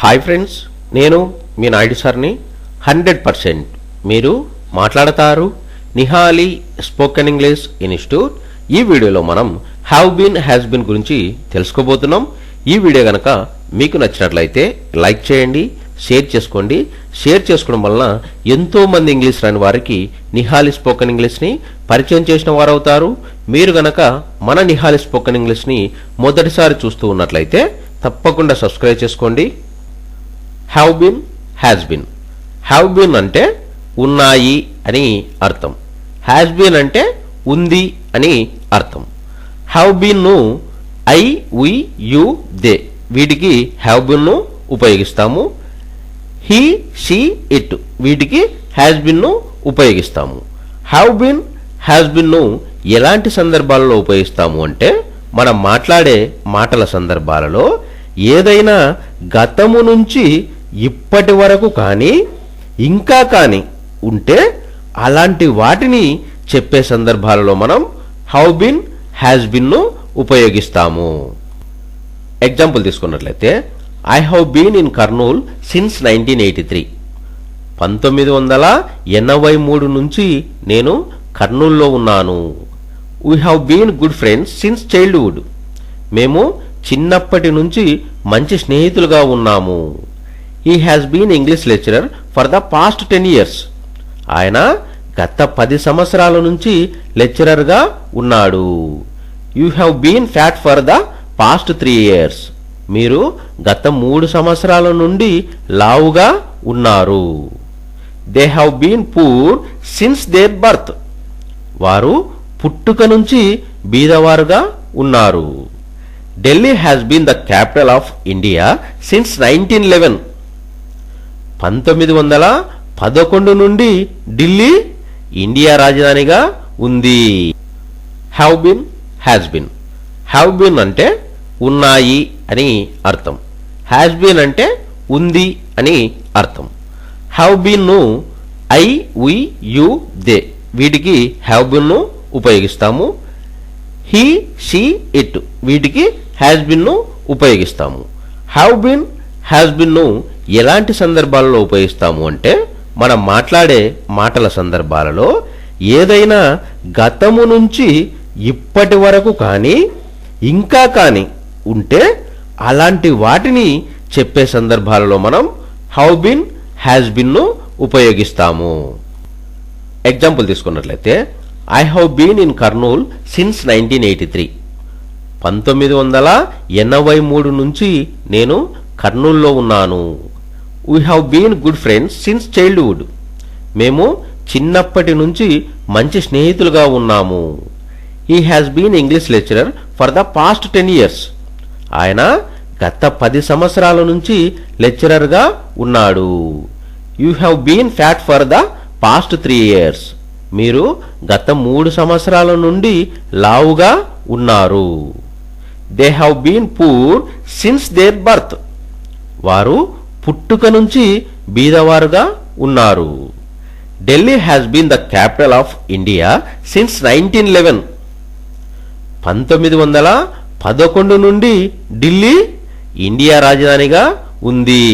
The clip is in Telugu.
హాయ్ ఫ్రెండ్స్, నేను మీ నాయుడు సార్ని. 100% మీరు మాట్లాడతారు నిహాలి స్పోకెన్ ఇంగ్లీష్ ఇన్స్టిట్యూట్. ఈ వీడియోలో మనం హ్యావ్ బీన్ హ్యాస్ బీన్ గురించి తెలుసుకోబోతున్నాం. ఈ వీడియో కనుక మీకు నచ్చినట్లయితే లైక్ చేయండి, షేర్ చేసుకోండి. షేర్ చేసుకోవడం వలన ఎంతోమంది ఇంగ్లీష్ రాని వారికి నిహాలి స్పోకెన్ ఇంగ్లీష్ని పరిచయం చేసిన వారు అవుతారు. మీరు గనక మన నిహాలి స్పోకెన్ ఇంగ్లీష్ని మొదటిసారి చూస్తూ ఉన్నట్లయితే తప్పకుండా సబ్స్క్రైబ్ చేసుకోండి. Have been has been. Have been అంటే ఉన్నాయి అని అర్థం. హ్యాస్ బీన్ అంటే ఉంది అని అర్థం. హ్యావ్ బీన్ను ఐ, వి, యు, దే వీటికి హ్యావ్ బీన్ను ఉపయోగిస్తాము. హీ, షీ, ఇట్ వీటికి హ్యాస్ బీన్ను ఉపయోగిస్తాము. హ్యావ్ బీన్ హ్యాస్ బీన్ను ఎలాంటి సందర్భాలలో ఉపయోగిస్తాము అంటే మనం మాట్లాడే మాటల సందర్భాలలో ఏదైనా గతము నుంచి ఇప్పటి వరకు కానీ ఇంకా కానీ ఉంటే అలాంటి వాటిని చెప్పే సందర్భాలలో మనం హ్యావ్ బీన్ హ్యాస్ బీన్ను ఉపయోగిస్తాము. ఎగ్జాంపుల్ తీసుకున్నట్లయితే I have been in Kurnool since 1983. 1983 నుంచి నేను కర్నూల్లో ఉన్నాను. We have been good friends since childhood. మేము చిన్నప్పటి నుంచి మంచి స్నేహితులుగా ఉన్నాము. He has been English lecturer for the past 10 years. ఆయన గత 10 సంవత్సరాల నుంచి లెక్చరర్గా ఉన్నాడు. You have been fat for the past 3 years. మీరు గత 3 సంవత్సరాల నుండి లావుగా ఉన్నారు. They have been poor since their birth. వారు పుట్టుక నుంచి బీదవారుగా ఉన్నారు. Delhi has been the capital of India since 1911. 1911 నుండి ఢిల్లీ ఇండియా రాజధానిగా ఉంది. Have been has been. Have been అంటే ఉన్నాయి అని అర్థం. హ్యాస్ బీన్ అంటే ఉంది అని అర్థం. హ్యావ్ బీన్ను ఐ, వి, యు, దే వీటికి హ్యావ్ బీన్ను ఉపయోగిస్తాము. హీ, షీ, ఇట్ వీటికి హ్యాస్ బీన్ను ఉపయోగిస్తాము. హ్యావ్ బీన్ హ్యాస్ బీన్ను ఎలాంటి సందర్భాలలో ఉపయోగిస్తాము అంటే మనం మాట్లాడే మాటల సందర్భాలలో ఏదైనా గతము నుంచి ఇప్పటి వరకు కానీ ఇంకా కానీ ఉంటే అలాంటి వాటిని చెప్పే సందర్భాలలో మనం హ్యావ్ బీన్ హ్యాస్ బీన్ను ఉపయోగిస్తాము. ఎగ్జాంపుల్ తీసుకున్నట్లయితే I have been in Kurnool since 1983. 1983 నుంచి నేను కర్నూల్లో ఉన్నాను. We have been good friends since childhood. మేము చిన్నప్పటి నుంచి మంచి స్నేహితులుగా ఉన్నాము. He has been English lecturer for the past 10 years. ఆయన గత 10 సంవత్సరాల నుంచి లెక్చరర్గా ఉన్నాడు. You have been fat for the past 3 years. మీరు గత 3 సంవత్సరాల నుండి లావుగా ఉన్నారు. They have been poor since their birth. వారు పుట్టుక నుంచి బీదవారుగా ఉన్నారు. Delhi has been the capital of India since 1911. 1911 నుండి ఢిల్లీ ఇండియా రాజధానిగా ఉంది.